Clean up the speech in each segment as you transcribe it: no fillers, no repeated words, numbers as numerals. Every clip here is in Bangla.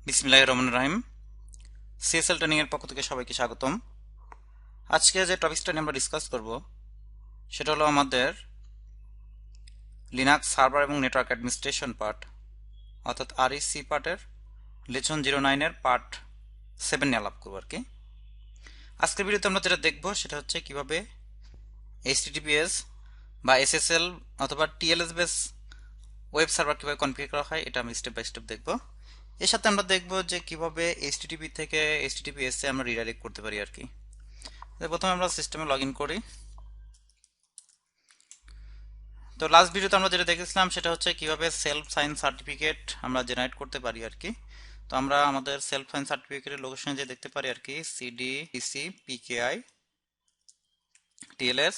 বিসমিল্লাহির রহমানির রহিম। সিএসএল ট্রেনিং এর পক্ষ থেকে সবাইকে স্বাগতম। আজকে যে টপিকসটা নিয়ে আমরা ডিসকাস করব সেটা হলো আমাদের লিনাক্স সার্ভার এবং নেটওয়ার্ক অ্যাডমিনিস্ট্রেশন পার্ট, অর্থাৎ আরইসি পার্টের লেসন 09 এর পার্ট 7 নিয়ে আলাপ করব আর কি। আজকের ভিডিওতে আমরা যেটা দেখব সেটা হচ্ছে কিভাবে HTTPS বা SSL অথবা TLS বেস ওয়েব সার্ভার কিভাবে কনফিগার করা হয়, এটা আমি স্টেপ বাই স্টেপ দেখব। এর সাথে আমরা দেখব যে কিভাবে HTTP থেকে HTTPS এ আমরা রিডাইরেক্ট করতে পারি আর কি। প্রথমে আমরা সিস্টেমে লগ ইন করি। তো লাস্ট ভিডিওতে আমরা যেটা দেখেছিলাম সেটা হচ্ছে কিভাবে সেলফ সাইন সার্টিফিকেট আমরা জেনারেট করতে পারি আর কি। তো আমরা আমাদের সেলফ সাইন সার্টিফিকেটের লোকেশনে যে দেখতে পারি আর কি, সিডি পিসি পিকেআই টিএলএস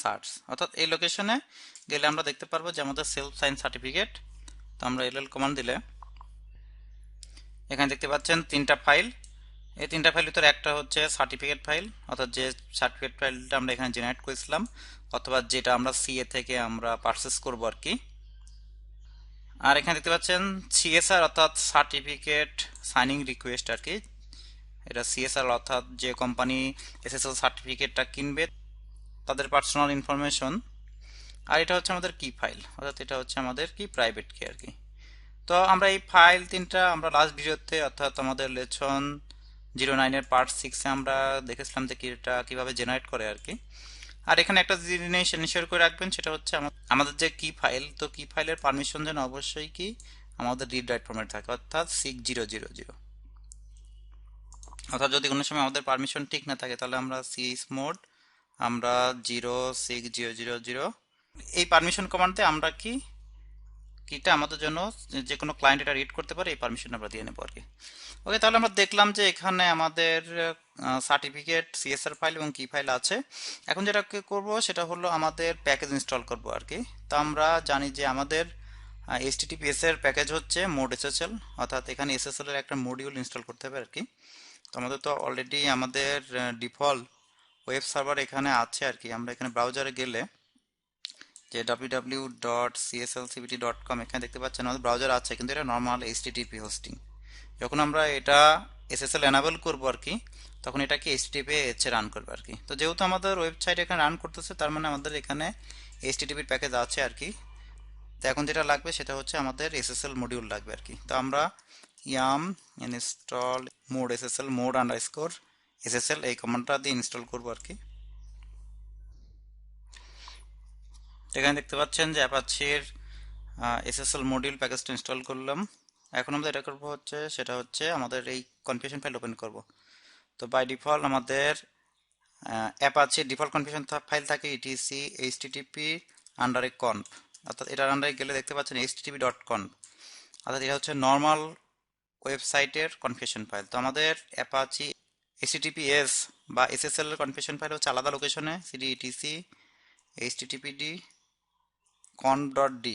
সার্চ, অর্থাৎ এই লোকেশনে গেলে আমরা দেখতে পারবো যে আমাদের সেলফ সাইন সার্টিফিকেট। তো আমরা এলএল কমান্ড দিলে এখানে দেখতে পাচ্ছেন তিনটা ফাইল। এই তিনটা ফাইল ভিতরে একটা হচ্ছে সার্টিফিকেট ফাইল, অর্থাৎ যে সার্টিফিকেট ফাইলটা আমরা এখানে জেনারেট করেছিলাম, অথবা যেটা আমরা সিএ থেকে আমরা পারচেস করব আর কি। আর এখানে দেখতে পাচ্ছেন সিএসআর অর্থাৎ সার্টিফিকেট সাইনিং রিকোয়েস্ট আর কি। এটা সিএসআর অর্থাৎ যে কোম্পানি এসএসএল সার্টিফিকেটটা কিনবে তাদের পার্সোনাল ইনফরমেশন। আর এটা হচ্ছে আমাদের কি ফাইল, অর্থাৎ এটা হচ্ছে আমাদের কি প্রাইভেট কি আর কি। তো আমরা এই ফাইল তিনটা আমরা লাস্ট ভিডিওতে অর্থাৎ আমাদের লেসন 09 এর পার্ট 6 এ আমরা দেখেছিলাম যে এটা কিভাবে জেনারেট করে আর কি। আর এখানে একটা জিনিস এনশিওর করে রাখবেন, সেটা হচ্ছে আমাদের যে কি ফাইল, তো কি ফাইলের পারমিশন যেন অবশ্যই কি আমাদের রিড রাইট ফরম্যাট থাকে, অর্থাৎ 6000। অর্থাৎ যদি কোনো সময় আমাদের পারমিশন ঠিক না থাকে তাহলে আমরা chmod আমরা 06000 এই পারমিশন কমান্ডে আমরা কিটা আমাদের জন্য যে কোনো ক্লায়েন্ট এটা রিড করতে পারে এই পারমিশন আমরা দিয়ে নেব আর কি। ওকে, তাহলে আমরা দেখলাম যে এখানে আমাদের সার্টিফিকেট সিএসআর ফাইল এবং কি ফাইল আছে। এখন যেটা করব সেটা হলো আমাদের প্যাকেজ ইনস্টল করব আর কি। তো আমরা জানি যে আমাদের HTTPS এর প্যাকেজ হচ্ছে মোড এসএসএল, অর্থাৎ এখানে এসএসএল এর একটা মডিউল ইনস্টল করতে হবে আর কি। তো আমাদের তো অলরেডি আমাদের ডিফল্ট ওয়েব সার্ভার এখানে আছে আর কি। আমরা এখানে ব্রাউজারে গেলে যে www.cslcbt.com এখানে দেখতে পাচ্ছেন আমাদের ব্রাউজার আছে, কিন্তু এটা নর্মাল HTTP হোস্টিং। যখন আমরা এটা SSL এনাবেল করব আর কি, তখন এটাকে HTTPS এ রান করবে আর কি। তো যেহেতু আমাদের ওয়েবসাইট এখানে রান করতেছে তার মানে আমাদের এখানে HTTP প্যাকেজ আছে আর কি। তো এখন যেটা লাগবে সেটা হচ্ছে আমাদের SSL মডিউল লাগবে আর কি। তো আমরা yum install mod SSL mod underscore SSL এই কমান্ডটা দিয়ে ইনস্টল করব আর কি। এখানে দেখতে পাচ্ছেন যে অ্যাপাচির SSL মডিউল প্যাকেজটা ইনস্টল করলাম। এখন আমরা এটা করব হচ্ছে সেটা হচ্ছে আমাদের এই কনফিগারেশন ফাইল ওপেন করব। তো বাই ডিফল্ট আমাদের অ্যাপাচি ডিফল্ট কনফিগারেশন ফাইল থাকে etc http আন্ডারে conf, অর্থাৎ এটার আন্ডারে গেলে দেখতে পাচ্ছেন http.conf, অর্থাৎ এটা হচ্ছে নর্মাল ওয়েবসাইটের কনফিগারেশন ফাইল। তো আমাদের অ্যাপাচি https বা SSL এর কনফিগারেশন ফাইল হচ্ছে আলাদা লোকেশনে cd etc httpd conf.d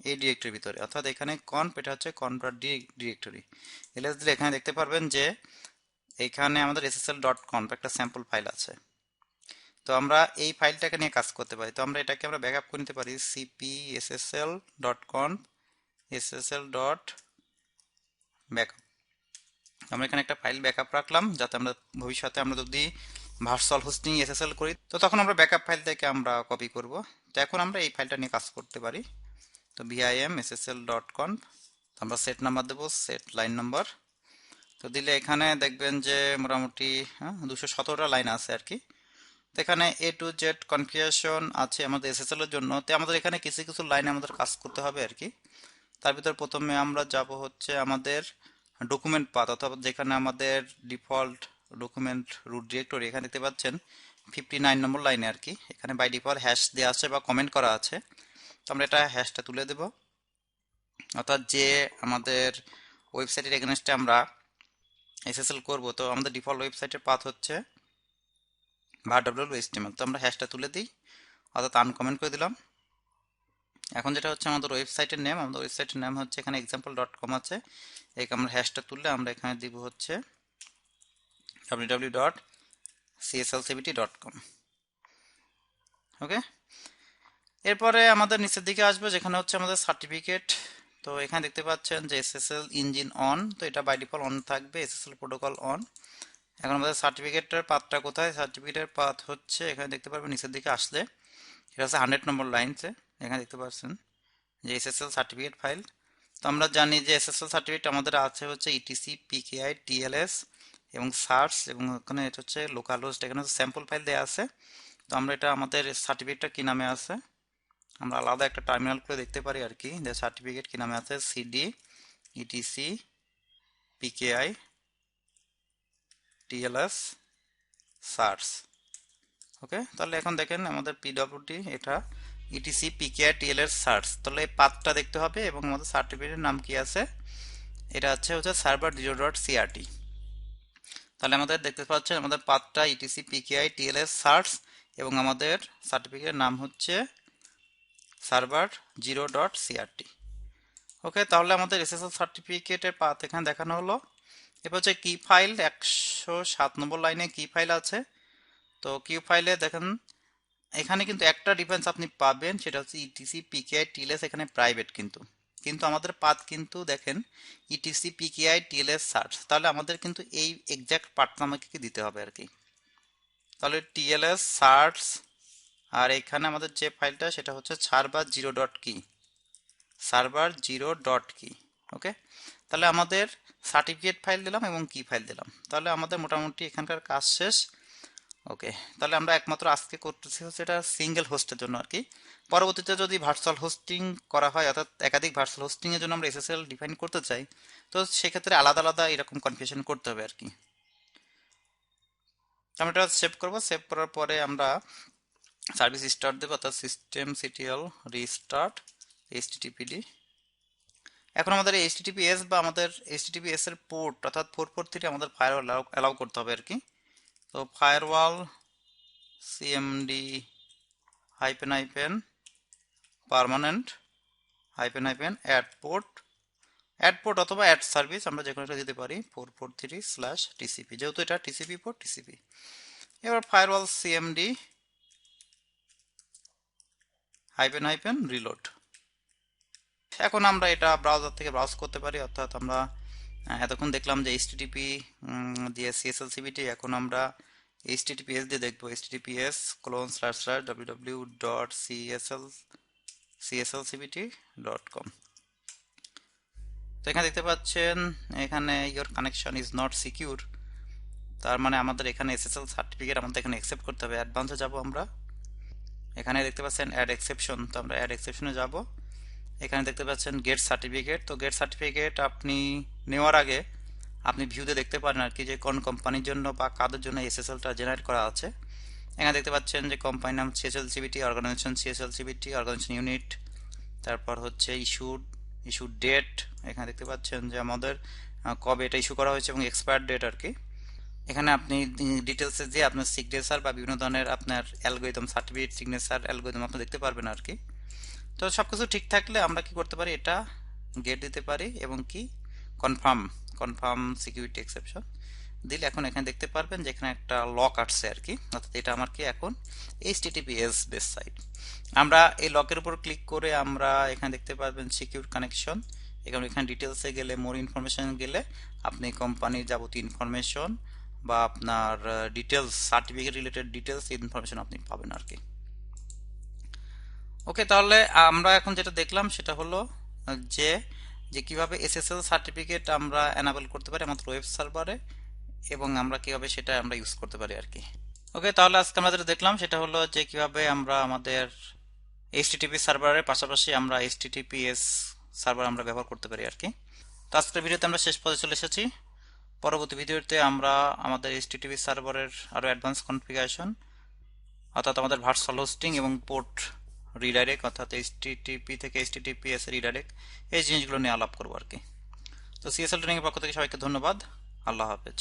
এই ডিরেক্টরির ভিতরে, অর্থাৎ এখানে conf এটা হচ্ছে conf.d ডিরেক্টরি। এলএস দিলে এখানে দেখতে পারবেন যে এখানে আমাদের ssl.conf একটা স্যাম্পল ফাইল আছে। তো আমরা এই ফাইলটাকে নিয়ে কাজ করতে পারি। তো আমরা এটাকে আমরা ব্যাকআপ করে নিতে পারি cp ssl.conf ssl.backup। আমরা এখানে একটা ফাইল ব্যাকআপ রাখলাম যাতে আমরা ভবিষ্যতে আমরা যদি ভার্চুয়াল হোস্টিং SSL করি তো তখন আমরা ব্যাকআপ ফাইল থেকে আমরা কপি করব। তো এখন আমরা এই ফাইলটা নিয়ে কাজ করতে পারি। তো vim ssl.conf আমরা সেট নাম্বার দেব, সেট লাইন নাম্বার। তো দিলে এখানে দেখবেন যে মোটামুটি 217টা লাইন আছে আর কি। তো এখানে A to Z কনফিগারেশন আছে আমাদের SSL এর জন্য। তো আমাদের এখানে কিছু কিছু লাইনে আমাদের কাজ করতে হবে আর কি। তার ভিতর প্রথমে আমরা যাব হচ্ছে আমাদের ডকুমেন্ট পাথ, অথবা যেখানে আমাদের ডিফল্ট ডকুমেন্ট রুট ডিরেক্টরি এখানে দেখতে পাচ্ছেন 59 নম্বর লাইনে আর কি। এখানে বাই ডিফল্ট হ্যাশ দেওয়া আছে বা কমেন্ট করা আছে। তো আমরা এটা হ্যাশটা তুলে দেব, অর্থাৎ যে আমাদের ওয়েবসাইটের এগেইনস্টে আমরা SSL করব। তো আমাদের ডিফল্ট ওয়েবসাইটের পাথ হচ্ছে var.html। তো আমরা হ্যাশটা তুলে দিই, অর্থাৎ আনকমেন্ট করে দিলাম। এখন যেটা হচ্ছে আমাদের ওয়েবসাইটের নেম, আমাদের ওয়েবসাইটের নাম হচ্ছে এখানে example.com আছে। এই আমরা হ্যাশটা তুললে আমরা এখানে দিব হচ্ছে www.cslcbt.com। ওকে, এরপরে আমাদের নিচের দিকে আসবে যেখানে হচ্ছে আমাদের সার্টিফিকেট তো এখানে দেখতে পাচ্ছেন যে এসএসএল ইঞ্জিন অন, তো এটা বাই ডিফল্ট অন থাকবে, এসএসএল প্রোটোকল অন। এখন আমাদের সার্টিফিকেটের পাথটা কোথায়? সার্টিফিকেটের পাথ হচ্ছে এখানে দেখতে পারবেন নিচের দিকে আসলে এটা হচ্ছে 100 নম্বর লাইনসে। এখানে দেখতে পাচ্ছেন যে এসএসএল সার্টিফিকেট ফাইল। তো আমরা জানি যে এসএসএল সার্টিফিকেট আমাদের আছে হচ্ছে ইটিসি পিকেআই টিএলএস এবং সার্চ, এবং ওখানে এটা হচ্ছে লোকাল হোস্ট, এখানে স্যাম্পল ফাইল দেওয়া আছে। তো আমরা এটা আমাদের সার্টিফিকেটটা কি নামে আছে আমরা আলাদা একটা টার্মিনাল করে দেখতে পারি আর কি, যে সার্টিফিকেট কি নামে আছে, সিডি ইটিসি পিকেআই টিএলএস সার্চ। ওকে, তাহলে এখন দেখেন আমাদের পিডব্লিউটি এটা ইটিসি পিকেআই টিএলএস সার্চ, তাহলে এই পাথটা দেখতে হবে এবং আমাদের সার্টিফিকেটের নাম কি আছে, এটা হচ্ছে সার্ভার 0.crt। তাহলে আমাদের দেখতে পাচ্ছেন আমাদের পাথটা ইটিসি পিকেআই টিএলএস সার্চ এবং আমাদের সার্টিফিকেটের নাম হচ্ছে সার্ভার 0.crt। ওকে, তাহলে আমাদের এসএসএল সার্টিফিকেটের পাথ এখানে দেখানো হলো। এরপর হচ্ছে কি ফাইল, 107 নম্বর লাইনে কি ফাইল আছে। তো কিউ ফাইলে দেখেন এখানে কিন্তু একটা ডিফারেন্স আপনি পাবেন, সেটা হচ্ছে ইটিসি পিকেআই টিএলএস এখানে প্রাইভেট, কিন্তু আমাদের পাথ কিন্তু দেখেন ইটিসি পিকেআই টিএলএস সার্চ, তাহলে আমাদের কিন্তু এই এক্সাক্ট পাথটা আমাকে কি দিতে হবে আর কি। তাহলে টিএলএস সার্চ আর এখানে আমাদের যে ফাইলটা সেটা হচ্ছে সার্ভার 0.কি, সার্ভার 0.কি। ওকে, তাহলে আমাদের সার্টিফিকেট ফাইল দিলাম এবং কি ফাইল দিলাম, তাহলে আমাদের মোটামুটি এখানকার কাজ শেষ। ওকে, তাহলে আমরা একমাত্র আজকে করতেছি হচ্ছে এটা সিঙ্গেল হোস্টের জন্য আর কি। পরবর্তীতে যদি ভার্চুয়াল হোস্টিং করা হয়, অর্থাৎ একাধিক ভার্চুয়াল হোস্টিং এর জন্য আমরা এসএসএল ডিফাইন করতে চাই, তো সেক্ষেত্রে আলাদা আলাদা এরকম কনফিগারেশন করতে হবে আর কি। আমরা এটা সেভ করব, সেভ করার পরে আমরা সার্ভিস স্টার্ট দেবো, অর্থাৎ সিস্টেম সিটিএল রিস্টার্ট এইচটিটিপিডি। এখন আমাদের এইচটিটিপিএস বা আমাদের এইচটিটিপিএস এর পোর্ট অর্থাৎ 443 আমাদের ফায়ারওয়াল অ্যালাউ করতে হবে আর কি। তো firewall CMD hyphen hyphen permanent hyphen hyphen add port অথবা অ্যাড সার্ভিস আমরা যে কোনো একটা দিতে পারি 443/TCP, যেহেতু এটা টিসিপি পোর্ট টিসিপি। এবার firewall CMD hyphen hyphen reload. এখন আমরা এটা ব্রাউজার থেকে ব্রাউজ করতে পারি, অর্থাৎ আমরা এতক্ষণ দেখলাম যে এইচটিটিপি দিয়ে CSLCBT, এখন আমরা HTTPS দিয়ে দেখবো, https://www.cslcbt.com। তো এখানে দেখতে পাচ্ছেন এখানে your connection is not secure, তার মানে আমাদের এখানে এসএসএল সার্টিফিকেট আমাদের এখানে অ্যাকসেপ্ট করতে হবে। অ্যাডভান্সে যাব আমরা, এখানে দেখতে পাচ্ছেন অ্যাড এক্সেপশন, তো আমরা অ্যাড এক্সেপশনে যাব। এখানে দেখতে পাচ্ছেন গেট সার্টিফিকেট, তো গেট সার্টিফিকেট আপনি নেওয়ার আগে আপনি ভিউতে দেখতে পারেন আর কি যে কোন কোম্পানির জন্য বা কাদের জন্য এসএসএলটা জেনারেট করা আছে। এখানে দেখতে পাচ্ছেন যে কোম্পানির নাম CSLCBT, organisation CSLCBT, organisation unit, তারপর হচ্ছে ইস্যু ডেট, এখানে দেখতে পাচ্ছেন যে আমাদের কবে এটা ইস্যু করা হয়েছে এবং এক্সপায়ার ডেট আর কি। এখানে আপনি ডিটেলসে যে আপনার সিগনেচার বা বিভিন্ন ধরনের আপনার অ্যালগরিদম সার্টিফিকেট সিগনেচার অ্যালগরিদম আপনি দেখতে পারবেন আর কি। তো সবকিছু ঠিক থাকলে আমরা কি করতে পারি, এটা গেট দিতে পারি এবং কি কনফার্ম সিকিউরিটি এক্সেপশন দিলে এখন এখানে দেখতে পারবেন যে এখানে একটা লক আসছে আর কি, অর্থাৎ এটা আমার কি এখন HTTPS বেস সাইট। আমরা এই লকের উপর ক্লিক করে আমরা এখানে দেখতে পারবেন সিকিউর কানেকশন, এখানে ডিটেলসে গেলে মোর ইনফরমেশন গেলে আপনি কোম্পানির যাবতীয় ইনফরমেশন বা আপনার details certificate related details information আপনি পাবেন আর কি। ওকে, তাহলে আমরা এখন যেটা দেখলাম সেটা হলো যে কিভাবে এসএসএল সার্টিফিকেট আমরা এনাবেল করতে পারি আমাদের ওয়েব সার্ভারে এবং আমরা কিভাবে সেটা আমরা ইউজ করতে পারি আর কি। ওকে, তাহলে আজকে আমরা যেটা দেখলাম সেটা হলো যে কিভাবে আমরা আমাদের HTTP সার্ভারের পাশাপাশি আমরা HTTPS সার্ভার আমরা ব্যবহার করতে পারি আর কি। তো আজকের ভিডিওতে আমরা শেষ পর্যায়ে চলে এসেছি। পরবর্তী ভিডিওতে আমরা আমাদের HTTP সার্ভারের আরো অ্যাডভান্স কনফিগারেশন, অর্থাৎ আমাদের ভার্চুয়াল হোস্টিং এবং পোর্ট রিডাইরেক্ট, অর্থাৎ HTTP থেকে HTTPS রিডাইরেক্ট, এই জিনিসগুলো নিয়ে আলাপ করবো আর কি। তো CSL ট্রেনিং এর পক্ষ থেকে সবাইকে ধন্যবাদ। আল্লাহ হাফেজ।